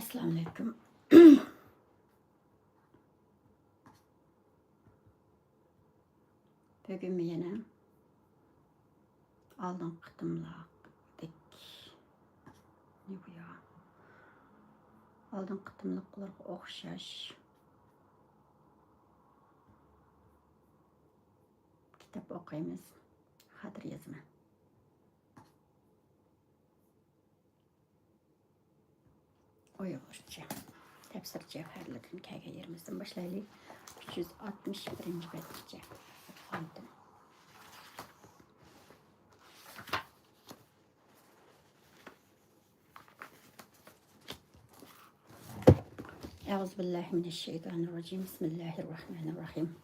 Assalomu alaykum. Bugun yana oldingi qitimliqdek ne bu ya? Oldingi qitimliqlarga o'xshash kitob o'qiymiz. Xatir yozaman. Uyg'urcha tafsir javharlardan kelgan yerimizdan boshlaylik. 361 betgacha oldim. Euzu billahi mineşşeytanirracim. Bismillahirrahmanirrahim.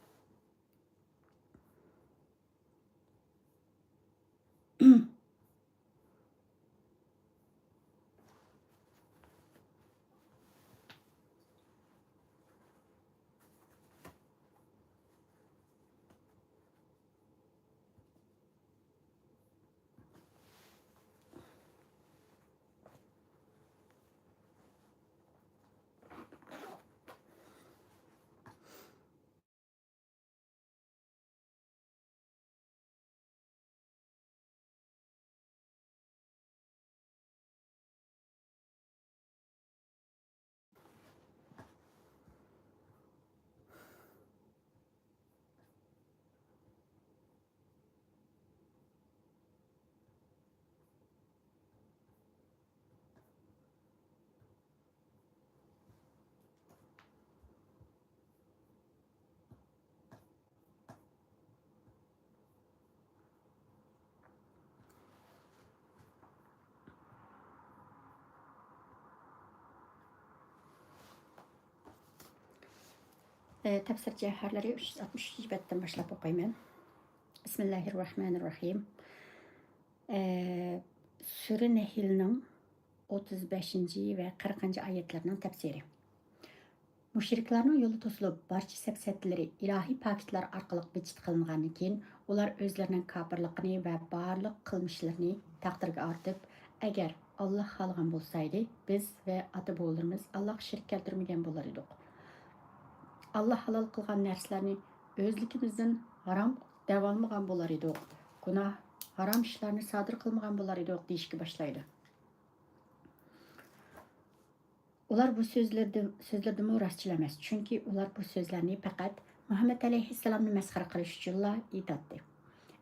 Tafsir cevherleri 363 betten başlap okuyayım. Bismillahirrahmanirrahim. Sure Nehil'nin 35. ve 40. ayetlerinin tefsiri. Müşriklarning yo'li to'silib, barcha safsatlar ilohiy paketlar orqali bichit qilingandan keyin ular o'zlarining kofirligini va barliq qilmishlarini taqdirga ortib, agar Alloh xohlagan bo'lsaydi, biz va ota-bobolarimiz Allohga shirk keltirmagan bo'lar edik. Allah halal qilgan narsalarni o'zligimizdan harom davolmagan bo'lar edik. Gunoh, harom ishlarni sodir qilmagan bo'lar edik deyishga boshlaydi. Ular bu so'zlarda rostchilar emas, chunki ular bu so'zlarni faqat Muhammad alayhissalomni masxara qilish uchun aytadi.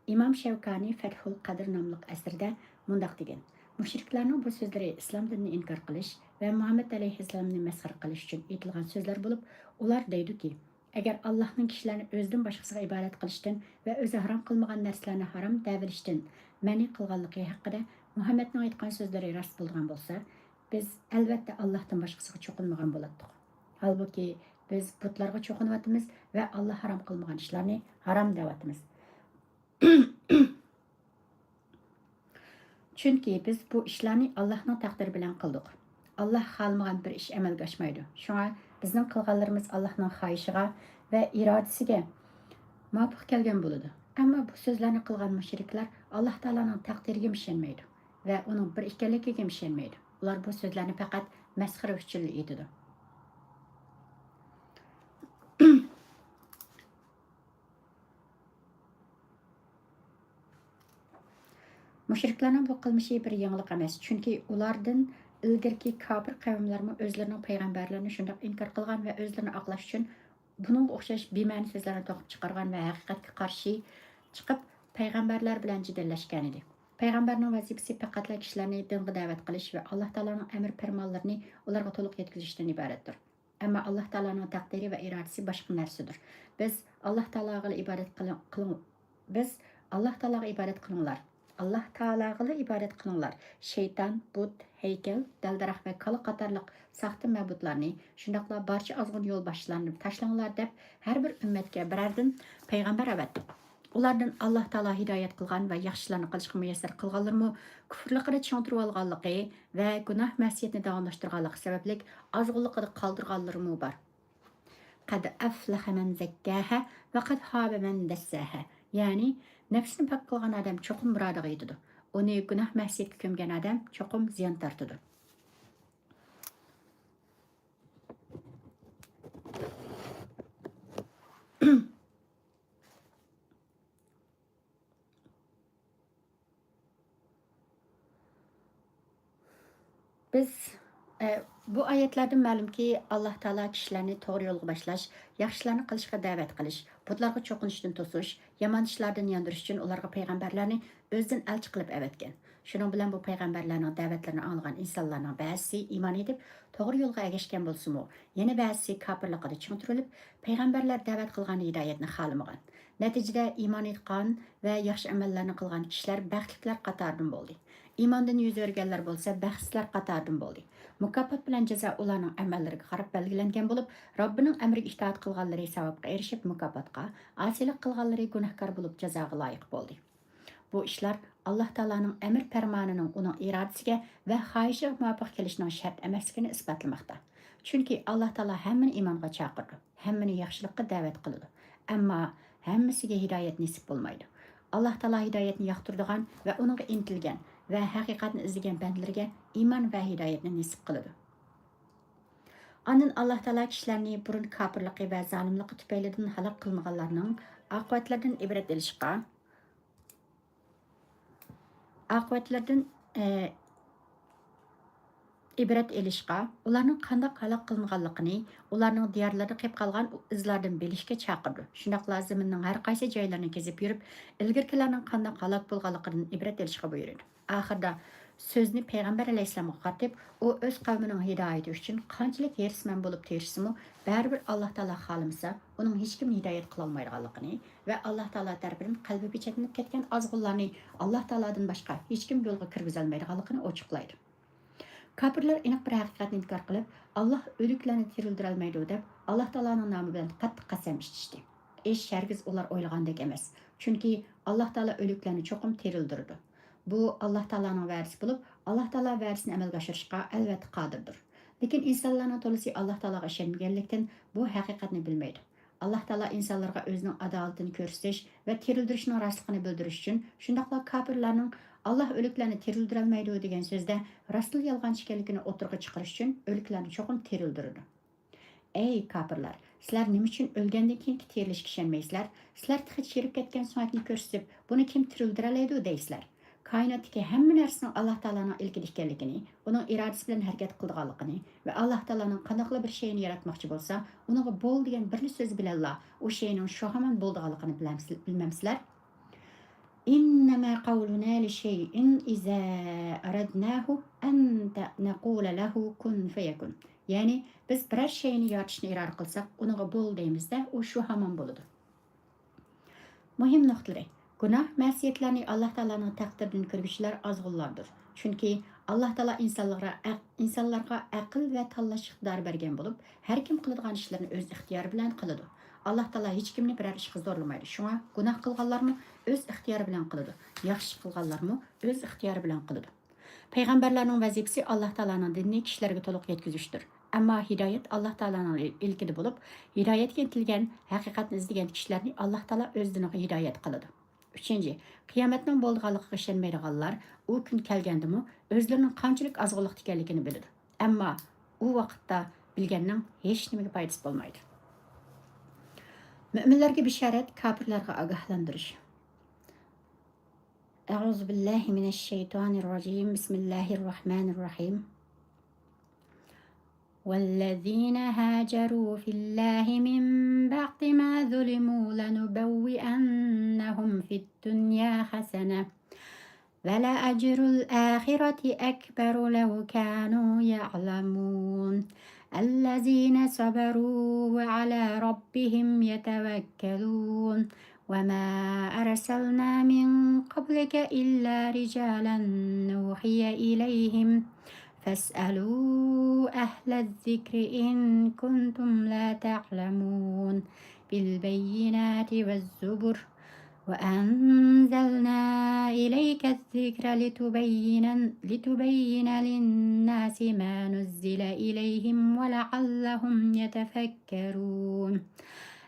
İmam Shavkani Fathul Qadr nomli asrida mundaq degan: Mushriklarning bu so'zlari islom dinini inkor qilish va Muhammad alayhissalomni masxara qilish uchun aytilgan so'zlar bo'lib, ular deydiki, agar Allohning kishilarni o'zidan boshqasiga ibodat qilishdan va o'zi harom qilmagan narsalarni harom davilishdan ma'ni qilganligi haqida Muhammadning aytgan so'zlari rost bo'lgan bo'lsa, biz albatta Allohdan boshqasiga cho'qinmagan bo'lardik. Halbuki biz butlarga cho'qinyapmiz va Alloh harom qilmagan ishlarni harom deyapmiz. Chunki biz bu ishlarni Allohning taqdiri bilan qildik. Alloh xohlamagan bir ish amalga oshmaydi. Shunga bizning qilganlarimiz Allohning xohishiga va irodasiga muvofiq kelgan bo'ladi. Ammo bu so'zlarni qilgan mushriklar Alloh taolaning taqdiriga ishonmaydi va uning bir ekanligiga ishonmaydi. Ular bu so'zlarni faqat masxara uchun aytadi. Mushriklarning bu qilmishi bir yangilik emas, chunki ulardan ilgirki kofir qavmlarmi o'zlarining payg'ambarlarini shunday inkor qilgan va o'zlarini oqlash uchun buningga o'xshash bema'ni so'zlarni to'qib chiqargan va haqiqatga qarshi chiqib payg'ambarlar bilan jidallashgan edi. Payg'ambarning vazifasi faqat kishilarni dinga da'vat qilish va Alloh taolaning amr farmonlarini ularga to'liq yetkazishdan iboratdir. Ammo Alloh taolaning taqdiri va irodasi boshqa narsadir. Biz Alloh taolaga ibodat qilinglar. Allah Teala'ya ibadet kılınlar. Şeytan, but, heykel, daldarax ve kalı qatarlıq saxta məbudlarını, şundaqla barcha azğın yol başlarını taşlanlar deb her bir ümmetke birerden peygamber əvətdi. Ulardan Allah Teala hidayet qılğan və yaxşılarını qılışqı müyəssər qılğanlarmı küfürlüqini çantırıb alğanlığı və günah məsiyetini davamlaşdırğanlığı səbəblik azğınlıqını qaldırğanlarmı var. Qad aflaha men zekkâhə və qad hâbe men dessâhə. Yani nefsini pak qilgan adam cho'qim murodiga yetadi. Uni gunoh masiyatga ko'mgan adam cho'qim ziyon tortadi. Biz bu oyatlardan ma'lumki, Alloh taolo kishilarni to'g'ri yo'lga boshlash, yaxshilarni qilishga da'vat qilish, butlarga cho'qinishdan to'sish, yomon ishlardan yondirish uchun ularga payg'ambarlarni o'zidan elchi qilib avatgan. Shuning bilan bu payg'ambarlarning da'vatlarini anglagan insonlarning ba'zisi iymon etib, to'g'ri yo'lga ergashgan bo'lsa-mu, yana ba'zisi kofirlikda ching turilib, payg'ambarlar da'vat qilgan hidoyatni xohlamagan. Natijada iymon etgan va yaxshi amallarni qilgan kishilar baxtlilar qatoridan bo'ldi. İmandan yüz örgənlər bolsa, bəxslər qatardan boldu. Mükafat bilan jazo ularning amallariga qarab belgilangan bo'lib, Robbining amriga itoat qilganlari savobga erishib mukofotga, osiylik qilganlari gunohkor bo'lib jazoga loyiq bo'ldi. Bu ishlar Alloh taolaning amr farmonining uning irodasiga va xohishiga muvofiq kelishining shart emasligini isbotlamoqda. Chunki Alloh taolo hammani iymonga chaqirdi, hammani yaxshilikka da'vat qiladi. Ammo hammasiga hidoyat nasib bo'lmaydi. Alloh taolo hidoyatni yoqtiradigan va uningga intilgan va haqiqatni izlagan bandlarga iymon va hidoyatni nasib qiladi. Ondan Alloh taolo kishilarni burun kofirligi va zolimligi tufaylidan halok qilmaganlarning oqibatlaridan ibrat olishga, oqibatlardan ibrat elishga, ularning qanday halok qilinganligini, ularning diyorlarida qolib qolgan izlardan bilishga chaqirdi. Shundaqla zaminning har qaysi joylarini kezib yurib, ilgirkilarning qanday halok bo'lganligidan ibrat elishga buyurdi. Oxirida so'zni payg'ambar alayhissalomga qaratib, u o'z qavmining hidoyati uchun qanchalik hirsman bo'lib tirishsa-mu, baribir Alloh taolo xohlamasa, uning hech kim hidoyat qila olmaydiganligini va Alloh taolo tarafidan qalbi pechatlanib ketgan ozg'unlarni Alloh taolodan boshqa hech kim yo'lga kirgiza olmaydiganligini ochiqlaydi. Kafirlar aniq bir haqiqatni inkor qilib, Alloh o'liklarni tirildirolmaydi olmaydi deb, Alloh taoloning nomi bilan qattiq qasam ichishdi. Ish shargiz ular o'ylagandek emas. Chunki Alloh taolo o'liklarni cho'qim tirildirdi. Bu Alloh taoloning va'dasi bo'lib, Alloh taolo va'dasini amalga oshirishga albatta qodirdir. Lekin insonlarning to'lisi Alloh taologa ishonmaganlikdan bu haqiqatni bilmaydi. Alloh taolo insonlarga o'zining adolatini ko'rsatish va tirildirishning rostligini bildirish uchun shundaqla kofirlarning Alloh o'liklarni tirildirolmaydi degan so'zda rostli yolg'onchi ekanligini o'tirg'i chiqarish uchun o'liklarni cho'qim tirildirdi. Ey kofirlar, sizlar nima uchun o'lgandan keyingi tirilishga ishonmaysizlar? Sizlar hech chirib ketgan suratni ko'rsatib, buni kim tirildiroladi deysizlar? Koinotdagi hamma narsaning Alloh taolaning ilkida ekanligini, uning irodasi bilan harakat qilganligini va Alloh taolaning qanday bir shayni yaratmoqchi bo'lsa, uningga bo'l degan bir so'z bilan u shayning shu hamon bo'lganligini bilmamsizlar? إنما قولنا لشيء إذا أردناه أن نقول له كن فيكن. Yani biz bir şeyni yaratishni iroda qilsak, uninga bo'l deymizda, u shu hamon bo'ladi. Muhim nuqtalari. Gunoh ma'siyatlarni Alloh taolaning taqdiridan ko'rguvchilar ozg'unlardir. Chunki Alloh taolo insonlarga aql va tanlash iqtidori bergan bo'lib, har kim qiladigan ishlarni o'z ixtiyori bilan qiladi. Alloh taolo hech kimni biror ishga zo'rlamaydi. Shunga gunoh qilganlarni o'z ixtiyori bilan qiladi. Yaxshi qilganlarni o'z ixtiyori bilan qiladi. Payg'ambarlarning vazifasi Alloh taolaning dinini kishilarga to'liq yetkazishdir. Ammo hidoyat Alloh taolaning ilkida bo'lib, hidoyatga intilgan, haqiqatni izlagan kishilarni Alloh taolo o'z diniga hidoyat qiladi. 3. Qiyomatning bo'lganligiga ishonmaydiganlar u kun kelgandimi, o'zlarining qanchalik azg'inlik ekanligini biladi. Ammo u vaqtda bilganning hech nimaga foydasi bo'lmaydi. Müminlerge bisharet, kafirlerge agahlantirish. Euzu billahi mineşşeytanirracim. Bismillahirrahmanirrahim. والذين هاجروا في الله من بعد ما ظلموا لنبوئنهم في الدنيا حسنة ولأجر الآخرة أكبر لو كانوا يعلمون الذين صبروا وعلى ربهم يتوكلون وما أرسلنا من قبلك إلا رجالا نوحي إليهم فاسألوا أهل الذكر إن كنتم لا تعلمون بالبينات والزبر وأنزلنا إليك الذكر لتبين للناس ما نزل إليهم ولعلهم يتفكرون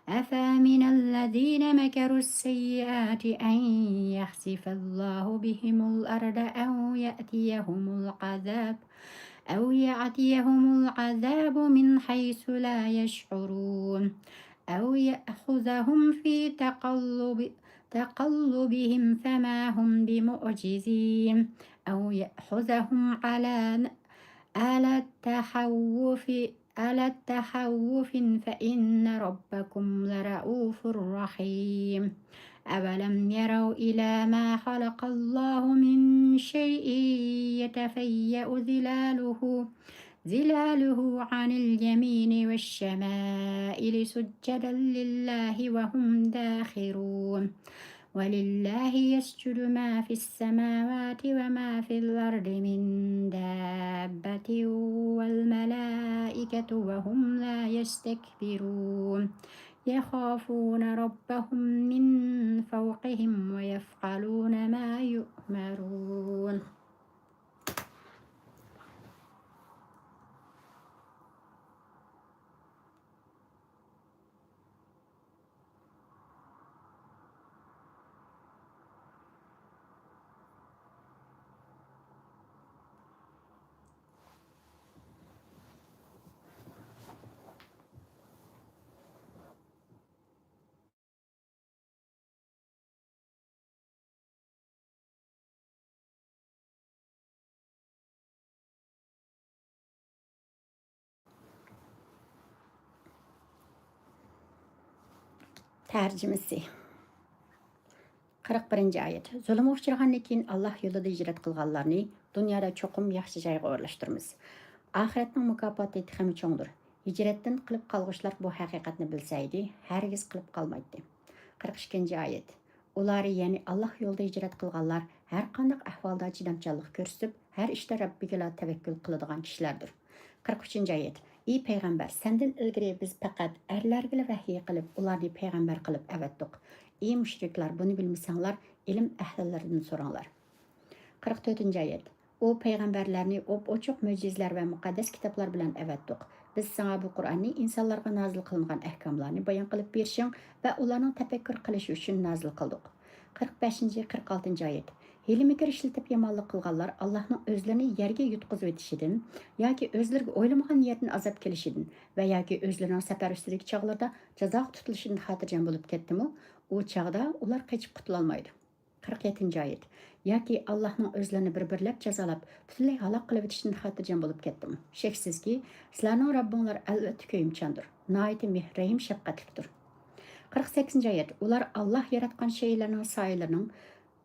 أفمن الذين مكروا السيئات أن يخسف الله بهم الأرض أو يأتيهم العذاب من حيث لا يشعرون أو يأخذهم في تقلبهم فما هم بمعجزين أو يأخذهم على التخوف فإن ربكم لرؤوف رحيم أولم يروا إلى ما خلق الله من شيء يتفيأ ظلاله عن اليمين والشمائل سجدا لله وهم داخرون ولله يسجد ما في السماوات وما في الأرض من دابة والملائكة وهم لا يستكبرون يخافون ربهم من فوقهم ويفعلون ما يؤمرون. Tərcümesi 41. ayet. Zulüm uçurğandan keyin Allah yolida hicret qilganlarni dunyoda cho'qim yaxshi joyga o'rlashtiramiz. Oxiratning mukofoti texmi cho'ngdir. Hicretdan qilib qolg'ishlar bu haqiqatni bilsaydi, hargiz qilib qolmaydi. 42. ayet. Ular ya'ni Allah yo'lida hicret qilganlar har qanday ahvolda chidamchanlik ko'rsatib, har ishda Robbiga tavakkul qiladigan kishilardir. 43. ayet. Ey payg'ambar, sendan ilgari biz faqat erlarga vahiy qilib, ularni payg'ambar qilib avatdik. Ey mushriklar, buni bilmasanglar, ilm ahlilaridan so'ranglar. 44. ayet. O payg'ambarlarni ochiq mo'jizlar va muqaddas kitoblar bilan avatdik. Biz sana bu Qur'onni insonlarga nozil qilingan ahkomlarni bayon qilib berishing va ularning tafakkur qilishi uchun nozil qildik. 45-46 ayet. Hilmikir ishlatib yomonlik qilganlar Allohning o'zlarini yerga yutqizib etishidan yoki o'zlariga o'ylamagan yerdan azob kelishidan va yoki o'zlarining safar ustidagi chog'larda jazo tutilishidan xotirjam bo'lib ketdimi, u chog'da ular qochib qutula olmaydi. 47. ayet. Yoki Allohning o'zlarini bir-birlab jazolab, butunlay halok qilib etishidan xotirjam bo'lib ketdimi? Shaksizki, sizlarning Robbinglar albatta ko'yimchandir, nihoyat mehribon shafqatlidir. 48. ayet. Ular Allah yaratgan şeylerinin sayılarının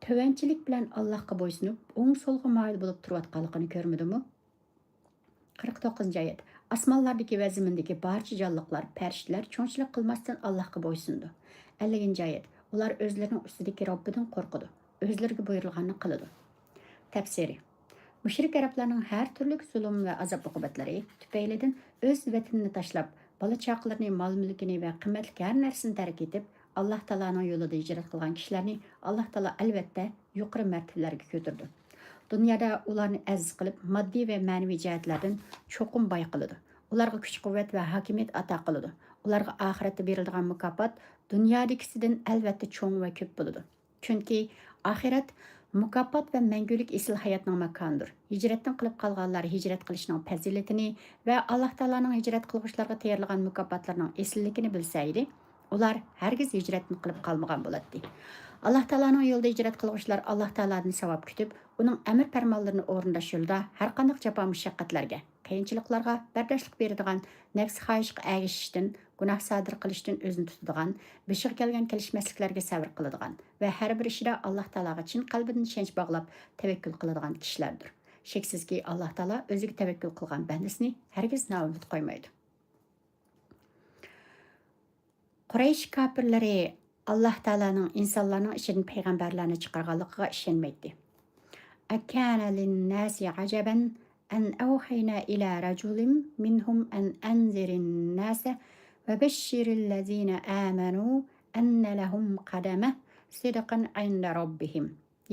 tövençilik bilen Allah'a boysunup, o'ng so'lga moyil bo'lib turayotganligini ko'rmadimi? 49. ayet. Asmanlardaki ve zimindeki barcha jonliqlar, farishtalar cho'nchilik qilmasdan Allohga bo'ysundi. 50. ayet. Ular o'zlarining ustidagi Robbidan qo'rqidi, o'zlariga buyurilganini qiladi. Tafsiri. Mushrik arablarning har turli zulm va azob uqubatlari tufaylidan o'z vatanini tashlab, bola chaqalarini, mol mulkini va qimmatli har narsani tark etib, Alloh taoloning yo'lida hijrat qilgan kishilarni Alloh taolo albatta yuqori martabalarga ko'tardi. Dunyoda ularni aziz qilib, moddiy va ma'naviy jihatlardan cho'qim boy qiladi. Ularga kuch-quvvat va hokimiyat ato qiladi. Ularga oxiratda beriladigan mukofot dunyodagisidan albatta cho'ng va ko'p bo'ladi. Chunki oxirat mukofot va mangulik esil hayotning makonidir. Hijratdan qilib qolganlar hijrat qilishning fazilatini va Alloh taoloning hijrat qiluvchilarga tayyorlagan mukofotlarning esilligini bilsaydi, ular hargiz hijratni qilib qolmagan bo'ladi. Alloh taoloning yo'lida hijrat qiluvchilar Alloh taolodan savob kutib, uning amr farmonlarini o'rinlash yo'lida har qanday jafo mushaqqatlarga, qiyinchiliklarga bardoshlik beradigan, nafs xohishga ergashishdan, gunoh sodir qilishdan o'zini tutadigan, beshiga kelgan kelishmasliklarga sabr qiladigan va har bir ishida Alloh taologa chin qalbidan ishonch bog'lab tavakkul qiladigan kishilardir. Shaksizki Alloh taolo o'ziga tavakkul qilgan bandasini hargiz noumid qo'ymaydi. Quraysh kafirlari Alloh taolaning insonlarning ichidan payg'ambarlarni chiqarganligiga ishonmaydi. Akana lin-nasi ajaban an awhayna ila rajulin minhum an anzirin nasa va bashshiril ladzina amanu anna lahum qadama sidqan 'inda rabbihim.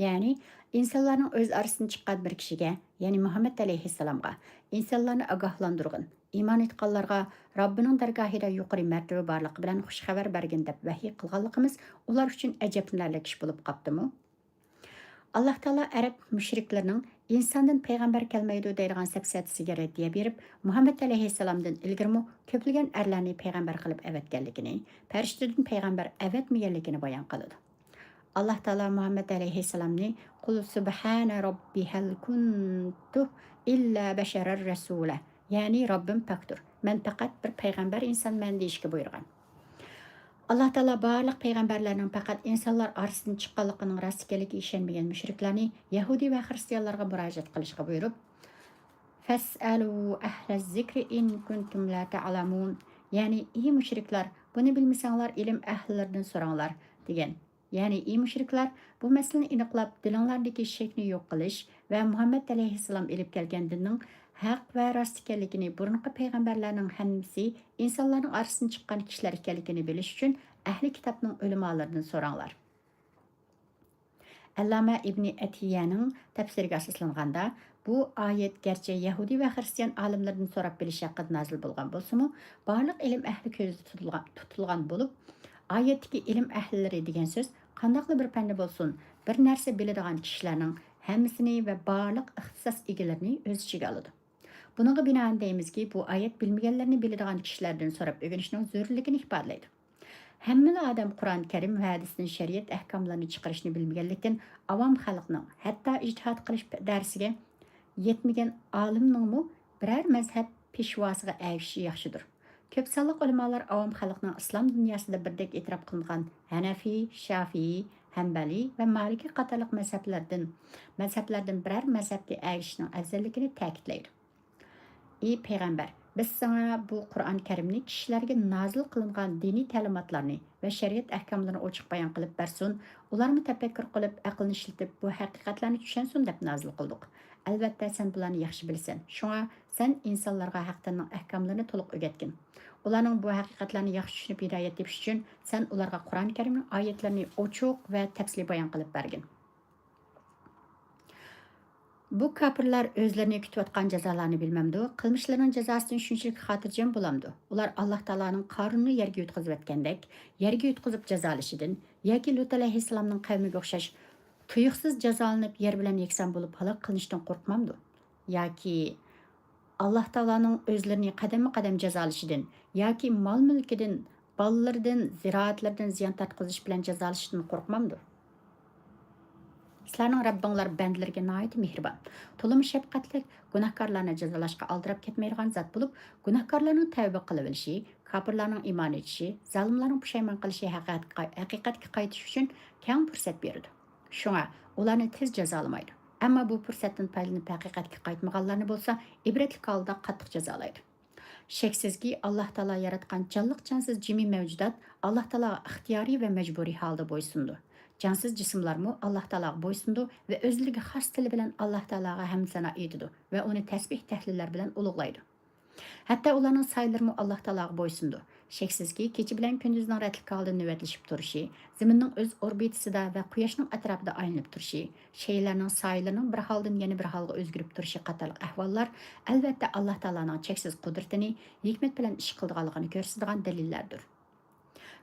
Ya'ni insonlarning o'z orasidan chiqqan bir kishiga, ya'ni Muhammad alayhissalomga insonlarni ogohlantirgan, iymon etganlarga Robbining dargohida yuqori martaba borligi bilan xush xabar bergan deb vahiy qilganligimiz ular uchun ajablanarli ish bo'lib qopdimi? alloh taolo arab mushriklarning insondan payg'ambar kelmaydi deydigan sapsatisiga raddiya berib, muhammad alayhissalomdan ilgirmi ko'plagan arlarni payg'ambar qilib avatganligini, farishtadan payg'ambar avatmaganligini bayon qiladi. alloh taolo muhammad alayhissalomni qul subhana robbi hal kuntu illa basharar rasula, ya'ni robbim paktur, man faqat bir payg'ambar insonman deyishga buyurgan. alloh taolo barliq payg'ambarlarning faqat insonlar orasidan chiqqanligining rost ekanligiga ishonmagan mushriklarni yahudiy va xristianlarga murojaat qilishga buyurib, fasalu ahla zikri in kuntum la ta'lamun, ya'ni ey mushriklar, buni bilmasanglar ilm ahllaridan so'ranglar degan. Ya'ni ey mushriklar, bu masalani aniqlab dilinglardagi shakni yo'q qilish va muhammad alayhissalom ilib kelgan dinning haq va rost ekanligini, burunqi payg'ambarlarning hammasi insonlarning orasidan chiqqan kishilar ekanligini bilish uchun ahli kitobning ulamolaridan so'ranglar. Allama ibn Atiyaning tafsiriga asoslanganda, bu oyat garchi yahudiy va xristian olimlardan so'rab bilish haqida nozil bo'lgan bo'lsa-mu, barliq ilm ahli ko'zda tutilgan bo'lib, oyatdagi ilm ahlilari degan so'z qandaqli bir fanni bo'lsin, bir narsa biladigan kishilarning hammasini va barliq ixtisos egalarini o'z ichiga oladi. Buningga binoan deymizki, bu oyat bilmaganlarni biladigan kishilardan so'rab o'rganishning zarurligini ifodalaydi. Hamma odam Qur'on Karim va hadisning shariat ahkomlarini chiqarishni bilmaganlikdan avom xalqning, hatto ijtihod qilish darsiga yetmagan olimningmi biror mazhab peshvosiga ayishi yaxshidir. Ko'p sonli ulamolar avom xalqning islom dunyosida birdek e'tirof qilingan Hanafi, Shafi'i, Hanbali va Maliki qatorliq mazhablardan biror mazhabga ayishning afzalligini ta'kidlaydi. Ey payg'ambar, biz sana bu Qur'on Karimni kishilarga nozil qilingan diniy ta'limotlarni va shariat ahkomlarini ochiq bayon qilib bersin, ularni tafakkur qilib, aqlni ishlatib, bu haqiqatlarni tushunsin deb nozil qildik. Albatta sen bularni yaxshi bilasan. Shunga sen insonlarga haqning ahkomlarini to'liq o'rgatgin. Ularning bu haqiqatlarni yaxshi tushunib hidoyat tepish uchun sen ularga Qur'on Karimning oyatlarini ochiq va tafsili bayon qilib bergin. Bu kafirlar özlerini kütüvatkan cezalarını bilmemdi. Kılmışlarının cezasını şunçilik hatırcam bulamdı. Ular Allah Taala'nın karnını yerge yutkazıp etkendek, yerge yutkazıp cezalışıdın, yaki Lut aleyhisselamның kavmiga o'xshash tuyuqsiz cezalanıp yer bilen yeksan bulup halak kılınıştan korkmamdı. Yaki Allah Taala'nın özlerini qadam cezalışıdın, yaki mal mülkidin, ballardan, ziraatlardan ziyan tartqızış bilen cezalışıdın korkmamdı. Sizlarning Rabbinglar bandlarga nihoyat mehribon, to'lim shafqatlik, gunohkorlarni jazolashga aldirab ketmaydigan zot bo'lib, gunohkorlarning tavba qilib olishi, kofirlarning iymon etishi, zolimlarning pushaymon qilishi haqiqatga qaytish uchun keng fursat beradi. Shunga ularni tez jazolamaydi. Ammo bu fursatdan foydalanib haqiqatga qaytmaganlarni bo'lsa, ibratli holda qattiq jazolaydi. Shaksizki Alloh taolo yaratgan jonliq jonsiz jimi mavjudot Alloh taologa ixtiyoriy va majburiy holda bo'ysundi. Cansız cisimlarmı Allah Teala'ga boysundu ve özlüğü xas tili bilen Allah Teala'ga hem sana edidu ve onu tesbih tehliller bilen uluglaydı. Hatta ularning saylarmı Allah Teala'ga boysundu. Şeksizki keçi bilen gündüzün rətlik halda növetlişip duruşu, ziminin öz orbitisida ve quyoshning atrofida aylanıp duruşu, şeylerinin saylarının bir haldan yeni bir halga özgürüp duruşu qatarlıq ahvallar elbette Allah Teala'nın çeksiz kudretini, hikmet bilen iş qıldıqanlığını görsüdüğen delillerdir.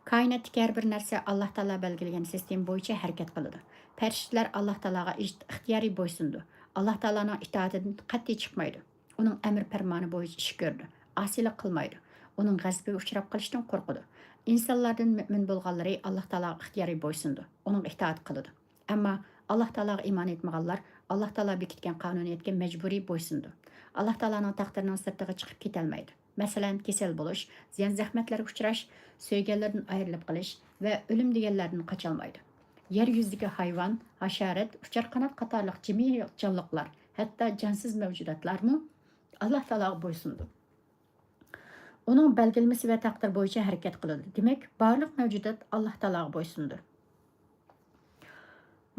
Kainatdagi har bir narsa Alloh taolo belgilagan sistema bo'yicha harakat qiladi. Farishtalar Alloh taologa ixtiyoriy bo'ysundi. Alloh taoloning itoatidan qat'iy chiqmaydi. Uning amr farmoni bo'yicha ish ko'rdi. Osiylik qilmaydi. Uning g'azabiga uchrab qolishdan qo'rqadi. Insonlardan mo'min bo'lganlari Alloh taologa ixtiyoriy bo'ysundi. Uning itoat qiladi. Ammo Alloh taologa iymon etmaganlar Alloh taolo bekitgan qonuniyatga majburiy bo'ysundi. Alloh taoloning taqdirining sirtiga chiqib ketolmaydi. Masalan, kesel bo'lish, ziyon zahmatlarga uchrash, söygenlerden ayrılıp qilish ve ölüm deganlardan qocholmaydi. Yer yuzidagi hayvon, hasharat, uchar qanot qatorliq jimi jonliqlar, hatto jonsiz mavjudotlarmi Alloh taologa bo'ysundi. Uning belgilamasi va taqdir bo'yicha harakat qiladi. Demak, barliq mavjudot Alloh taologa bo'ysundi.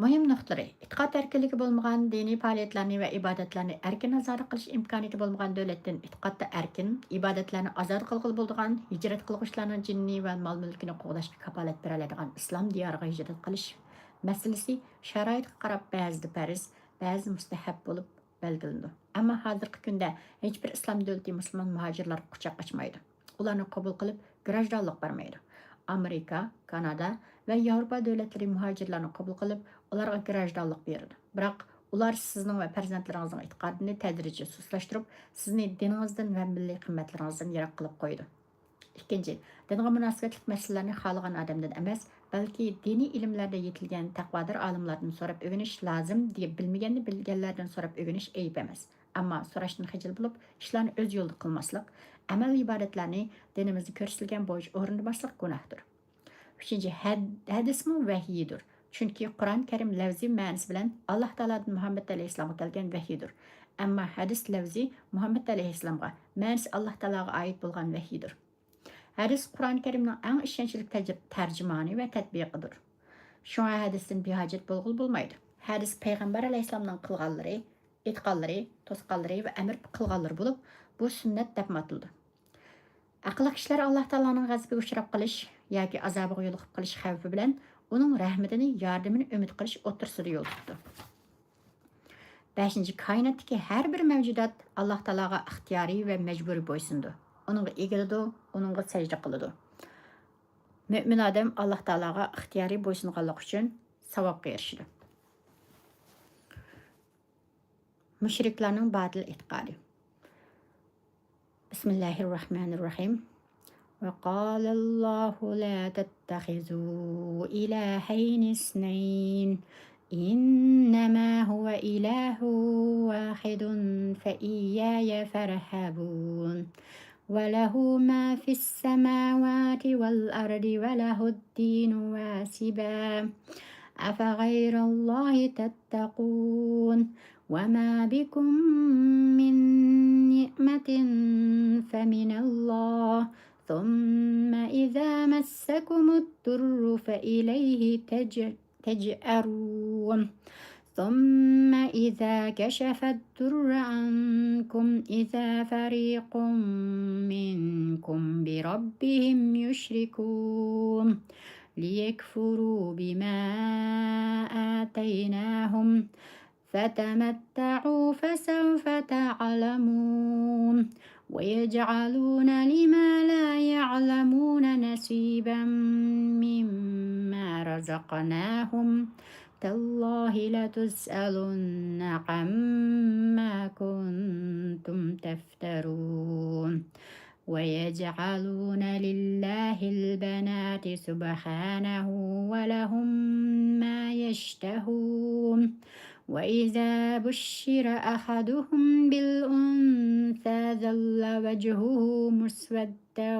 Mühim nöqtələri, etiqad erkinligi bo'lmagan diniy faoliyatlarni va ibodatlarni erkin nazorat qilish imkoniyati bo'lmagan davlatdan etiqadda erkin, ibodatlarni azod qilg'ili bo'ladigan, hijrat qilg'uvchilarning jinniy va mol mulkini qo'g'dashga kafolat bera oladigan islom diyoriga hijrat qilish masalasi sharoitga qarab ba'zida farz, ba'zi mustahab bo'lib belgilandi. Ammo hozirgi kunda hech bir islom davlati musulmon muhojirlarga quchoq ochmaydi. Ularni qabul qilib, grajdanlik bermaydi. Amerika, Kanada ve Avrupa devletleri muhacirlerini kabul qilib, ularga grajdanlik berdi. Biroq ular sizning va farzandlaringizning e'tiqodini tadrijiy sustlashtirib, sizni diningizdan va milliy qimmatlaringizdan yiroq qilib qo'ydi. Ikkinchi, dinga munosabatli masalalarni xohlagan odamdan emas, balki diniy ilmlarda yetilgan taqvodir olimlardan so'rab o'rganish lozim deb bilmaganni bilganlardan so'rab o'rganish ayb emas. Ammo so'rashdan xijil bo'lib, ishlarni o'z yo'lida qilmaslik, amal ibodatlarni dinimizda ko'rsatilgan bo'yicha o'rindamaslik gunohdir. Uchinchi, hadismi vahiydir. Chunki Qur'on Karim lafzi ma'nosi bilan Alloh taolodan Muhammad alayhissalomga kelgan vahiydir. Ammo hadis lafzi Muhammad alayhissalomga, ma'nosi Alloh taologa oid bo'lgan vahiydir. Hadis Qur'on Karimning eng ishonchli tarjimoni va tatbiqidir. Shunga hadisdan behojat bo'lg'il bo'lmaydi. Hadis payg'ambar alayhissalomning qilganlari, aytganlari, to'sqanlari va amr qilganlari bo'lib, bu sunnat deb ataladi. Aqlli kishilar Alloh taoloning g'azabiga uchrab qolish yoki azobiga yo'liqib qolish xavfi bilan uning rahmatini, yordamini umid qilish o'tirsida yo'l tutdi. 5. Koinotdagi har bir mavjudot Alloh taologa ixtiyoriy va majburiy bo'ysundi. Onunğa egilidi, onunğa səcdə qılıdı. Mümin adam Allah Taalaga ixtiyari bo'ysunganlik uchun savobga erishdi. Mushriklarning batil e'tiqodi. Bismillahirrahmanirrahim. وقال الله لا تتخذوا إلهين اثنين إنما هو إله واحد فإياي فارهبون وله ما في السماوات والأرض وله الدين واسبا أفغير الله تتقون وما بكم من نعمة فمن الله ثم إذا مسكم الضر فإليه تجأرون ثم إذا كشف الضر عنكم إذا فريق منكم بربهم يشركون ليكفروا بما آتيناهم فتمتعوا فسوف تعلمون ويجعلون لما لا يعلمون نصيبا مما رزقناهم تالله لتسألن عما كنتم تفترون ويجعلون لله البنات سبحانه ولهم ما يشتهون وإذا بشر أحدهم بالأنثى ظل وجهه مسودا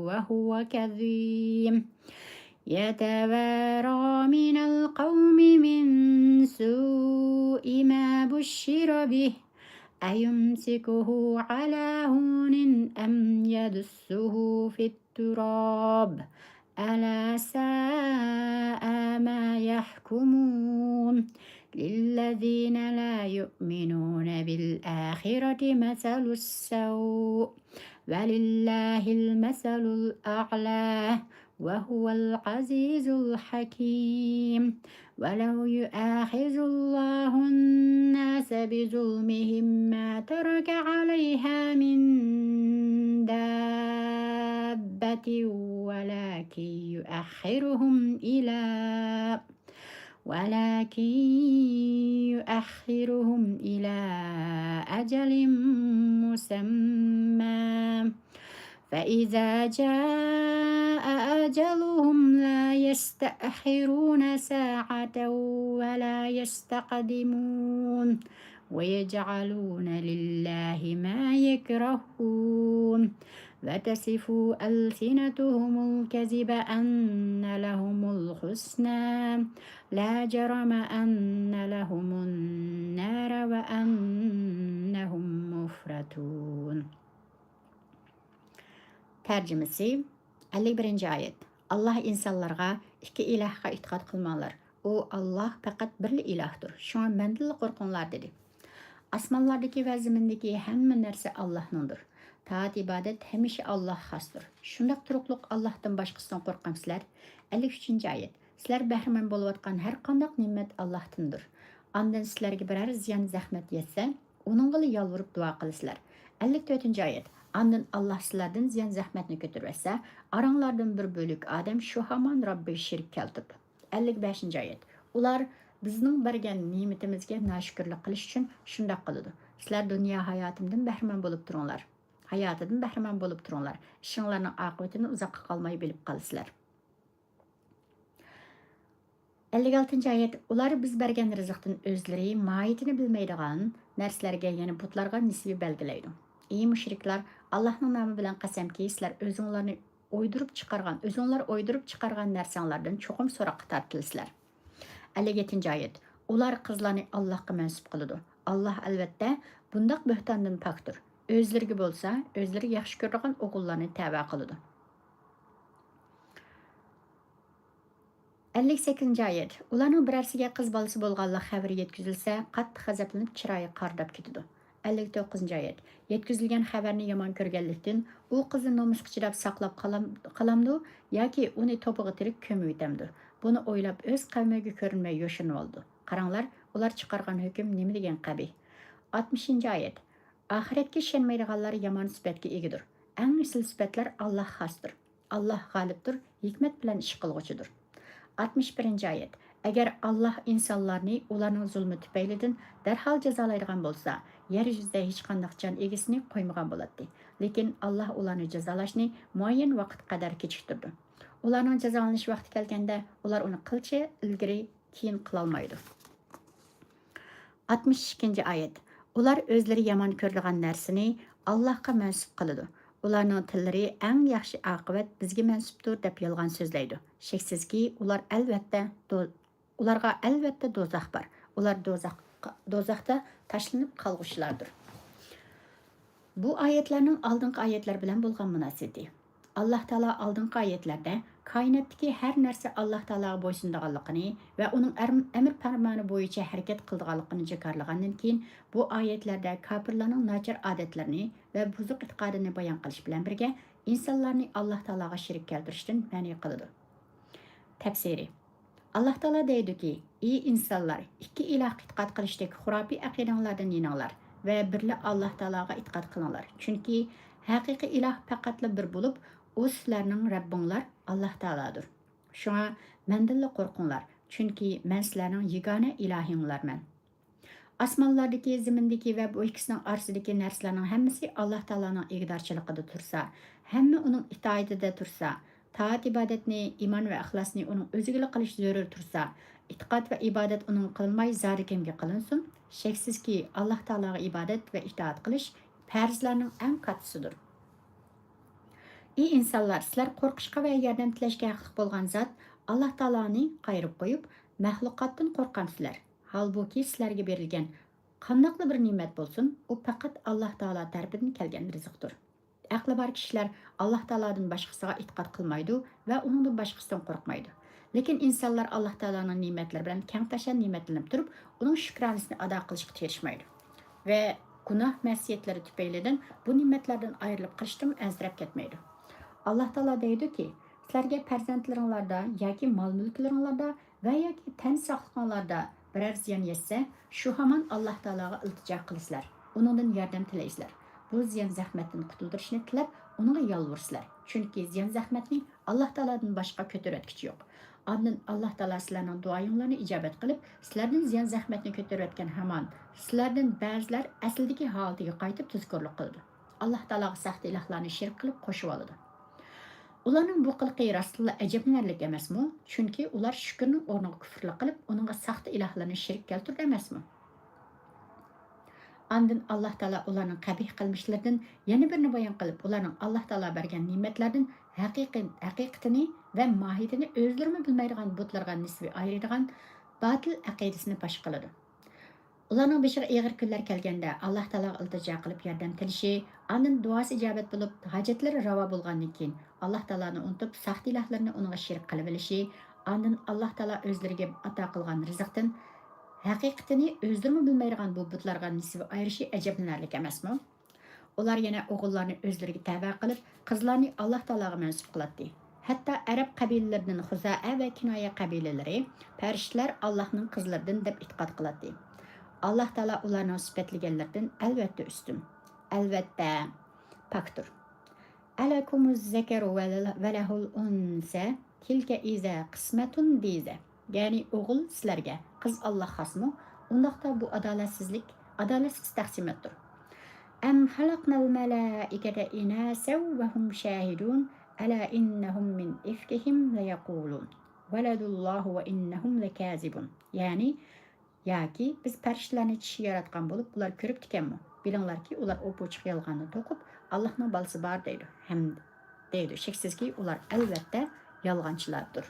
وهو كظيم يتوارى من القوم من سوء ما بشر به أيمسكه على هون أم يدسه في التراب ألا ساء ما يحكمون للذين لا يؤمنون بالآخرة مثل السوء ولله المثل الأعلى وهو العزيز الحكيم ولو يؤاخذ الله الناس بظلمهم ما ترك عليها من دابة ولكن يؤخرهم إلى أجل مسمى فإذا جاء أجلهم لا يستأخرون ساعة ولا يستقدمون ويجعلون لله ما يكرهون وتصف ألسنتهم الكذب أن لهم الحسنى لا جرم أن لهم النار وأنهم مفرطون. Tərcüməsi 51-ci ayət. Allah insanlarga iki ilahqa itiqad qılmanglar. O Allah faqat bir ilahdır. Şuna məndən qorqunlar dedi. Asmanlardakı və zimindəki həmmə narsa Allah'nındır. Taat ibadet həmişə Allah xasdır. Şundaq turuqluq Allah'tan başqasından qorqamsızlar. 53-cü ayət. Sizlər bəhrəmən boluyatqan hər qandaq nimət Allah'tındır. Ondan sizlərə birər ziyan zəhmət yetsə, onunla yalvarıb dua qılısızlar. 54-cü ayət. Ondan Allah sizlərdən ziyan zəhmətini götürməsə, aranglardan bir bölük adam şu haman Rabbi şirk keltirdi. 55-ci ayət. Ular Bizning bergan ne'matimizga noshukirlik qilish uchun shunday qiladi. Sizlar dunyo hayotimdan bahramand bo'lib turinglar. Hayotidan bahramand bo'lib turinglar. Ishinglarning oqibatini uzoqqa qolmay bilib qolasizlar. 56 oyat. Ular biz bergan rizqdan o'zlari mohiyatini bilmaydigan narsalarga, ya'ni butlarga nisbi belgilaydi. Ey mushriklar, Allohning nomi bilan qasamki, sizlar o'zinglarni o'ydirib chiqargan narsanglardan cho'qim so'roqqa tortilsizlar. 57 oyat. Ular qizlarni Allohga mansub qiladi. Alloh albatta bundoq bo'htondan pokdir. O'zlariga bo'lsa, o'zlari yaxshi ko'rgan o'g'illarni tavba qiladi. 58 oyat. Ularning birarsiga qiz bolasi bo'lganlik xabari yetkazilsa, qattiq g'azablanib chiroyi qardab ketadi. 59 oyat. Yetkazilgan xabarni yomon ko'rganlikdan u qizni nomusga chidab saqlab qolamdi yoki uni to'pig'i tirik ko'mib yetamdi. Buni o'ylab o'z qavmiga ko'rinmay yoshinib oldi. Qaranglar, ular chiqargan hukm nima degan qabih. 60 oyat. Oxiratga ishonmaydiganlar yomon sifatga egidir. Eng asl sifatlar Alloh xosdir. Alloh g'olibdir, hikmat bilan ish qilg'uchidir. 61 oyat. Agar Alloh insonlarni ularning zulmi tufaylidan darhol jazolaydigan bo'lsa, yer yuzida hech qanday jon egisini qo'ymagan bo'ladi. Lekin Alloh ularni jazolashni muayyan vaqt qadar kechiktirdi. Ularning jazolanish vaqti kelganda, ular uni qilchi ilgari keyin qila olmaydi. 62 oyat. Ular o'zlari yomon ko'radigan narsani Allohga mansub qiladi. Ularning tillari eng yaxshi oqibat bizga mansubdir deb yolg'on so'zlaydi. Shaksizki, ularga albatta do'zax bor. Ular do'zaxda tashlanib qolg'uchilardir. Bu oyatlarning oldingi oyatlar bilan bo'lgan munosabati. Alloh taolo oldingi oyatlarda koinotdagi har narsa Alloh taologa bo'ysunadiganligini va uning amr farmoni bo'yicha harakat qiladiganligini jakarlagandan keyin bu oyatlarda kofirlarning nachar odatlarini va buzuq e'tiqodini bayon qilish bilan birga insonlarni Alloh taologa shirik keltirishdan ma'ni qiladi. Tafsiri. Alloh taolo deydiki: "Ey insonlar, ikki iloh e'tiqod qilishdek xurofiy aqidanglardan yeninglar va birla Alloh taologa e'tiqod qilinglar. Chunki haqiqiy iloh faqatla bir bo'lib, u sizlarning Rabbinglar Alloh taolodir. Shunga mendanla qo'rqinglar, chunki men sizlarning yagona ilohinglarman." Osmonlardagi, zimindagi va bu ikkisining orasidagi narsalarning hammasi Alloh taoloning ig'dorchiligida tursa, hamma uning itoatida tursa, taat ibodatni, iymon va ixlosni uning o'ziga qilish zarur tursa, e'tiqod va ibodat uning qilmay zodi kimga qilinsin? Shaksizki, Alloh taologa ibodat va itoat qilish farzlarning eng kattasidir. Ey insonlar, sizlar qo'rqishga va yordam tilashga haqli bo'lgan zot Alloh taoloni qayirib qo'yib, maxluqotdan qo'rqansizlar. Halbuki sizlarga berilgan qandaqli bir ne'mat bo'lsin, u faqat Alloh taolo tarafidan kelgan rizqdir. Aqli bor kishilar Alloh taolodan boshqasiga e'tiqod qilmaydi va uningdan boshqasidan qo'rqmaydi. Lekin insonlar Alloh taoloning ne'matlari bilan keng tashan ne'matlanib turib, uning shukronasini ado qilishga tirishmaydi va gunoh ma'siyatlari tufaylidan bu ne'matlardan ayrilib qolishdan azrab ketmaydi. Alloh taolo deydiki: "Sizlarga farzandlaringlarda yoki mol-mulklaringlarda va yoki tan sog'lig'inglarda biror ziyon yetsa, shu hamon Alloh taologa iltijo qilasizlar, uningdan yordam tilaysizlar. Bu ziyon zahmatdan qutuldirishni tilab, unga yolvursizlar. Chunki ziyon zahmatni Alloh taolodan boshqa ko'tarayotgich yo'q. Ondan Alloh taolo sizlarning duoyinglarni ijobat qilib, sizlardan ziyon zahmatni ko'tarayotgan hamon sizlardan ba'zilar asldagi holatiga qaytib tuzkorlik qildi. Alloh taologa saxt ilohlarni shirk qilib qo'shib oladi. Ularning bu qilqi rostla ajablanarli emasmi? Chunki ular shukrning o'rniga kufrlik qilib, uningga saxt ilohlarni shirk keltirdi emasmi? Ondan Alloh taolo ularning qabih qilmishlaridan yana birini bayon qilib, ularning Alloh taolo bergan ne'matlardan haqiqatini va mohiyatini o'zlari bilmaydigan butlarga nisbi ayiradigan botil aqidasini fosh qiladi. Ularning beshiga ig'ir kunlar kelganda Alloh taologa iltijo qilib yordam tilishi, ondan duosi ijobat bo'lib, hojatlari ravo bo'lgandan keyin Alloh taoloni unutib, saxt ilohlarni unga shirk qilib olishi, ondan Alloh taolo o'zlariga ato qilgan rizqdan haqiqatini o'zlari bilmaydigan bu butlarga nisbi ayirishi ajablanarli emasmi? Ular yana o'g'illarni o'zlariga tavba qilib, qizlarni Alloh taologa mansub qiladi. Hatto arab qabilalaridan Xuzoa va Kinoya qabilalari farishtalar Allohning qizlaridan deb e'tiqod qiladi. Alloh taolo ularning sifatlaganlardan albatta ustun. Albatta pokdir. Alakumuz zakaru va lahul unsa tilka iza qismatun diza. Ya'ni o'g'il sizlarga, qiz Alloh xosmi? Undaqda bu adolatsiz taqsimotdir. Am xalaqnal malaikata inasa va hum shahidun ala innahum min ifkihim la yaqulun. Valadullohu va innahum lakazibun. Ya'ni yoki biz farishtalarni kishi yaratgan bo'lib, ular ko'rib ekanmi? Bilinglarki, ular o'pochiq yolg'onni to'qib, Allohning bolasi bor deydi. Ham deydi. Sheksizki, ular albatta yolg'onchilardir.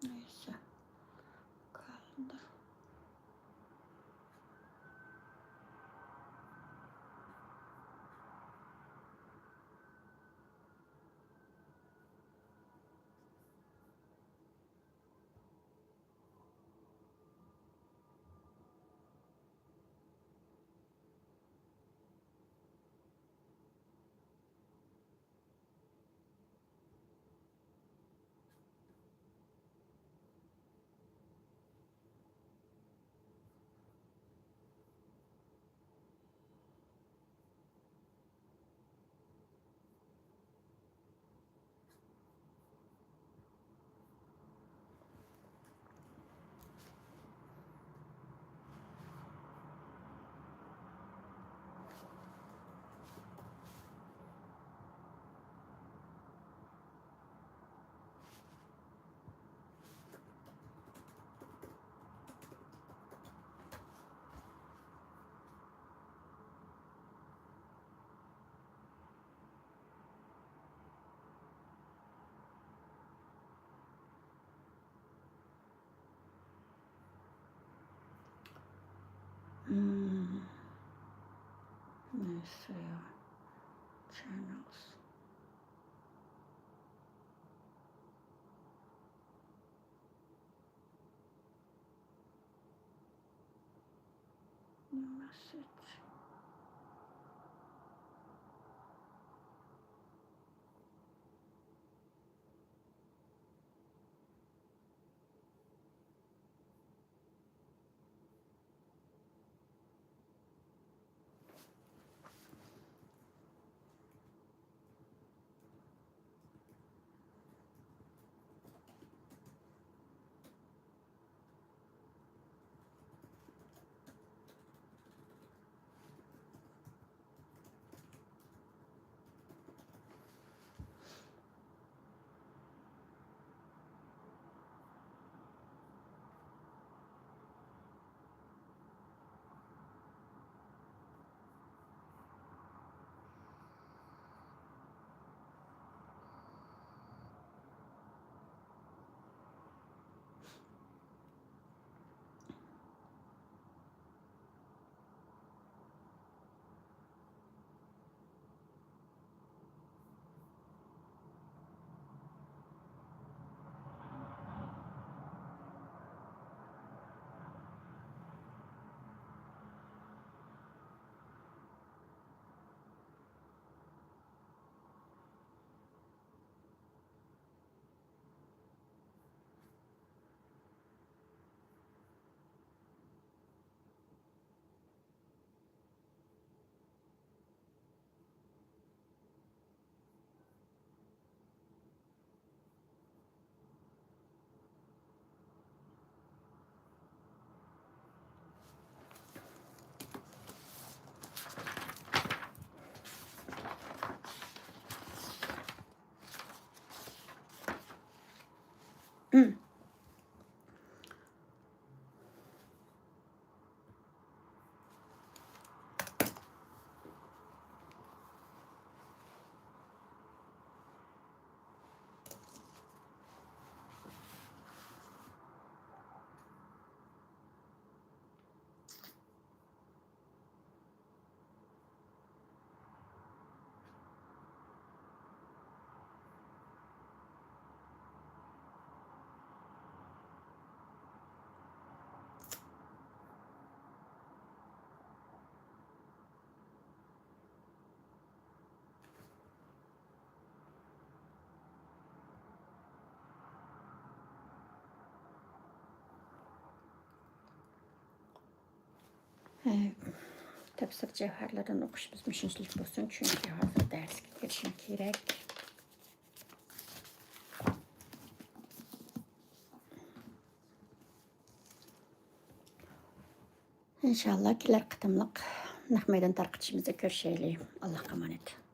Neyse. Kaldır. SEO channels. New message. Tefsir cevherlerden okuşumuz mişinçlik olsun çünkü hazır ders girişim gerek. İnşallah kelar kıtımlık Nahmeyden tarqıtışımızda görüşelim. Allah'a emanet.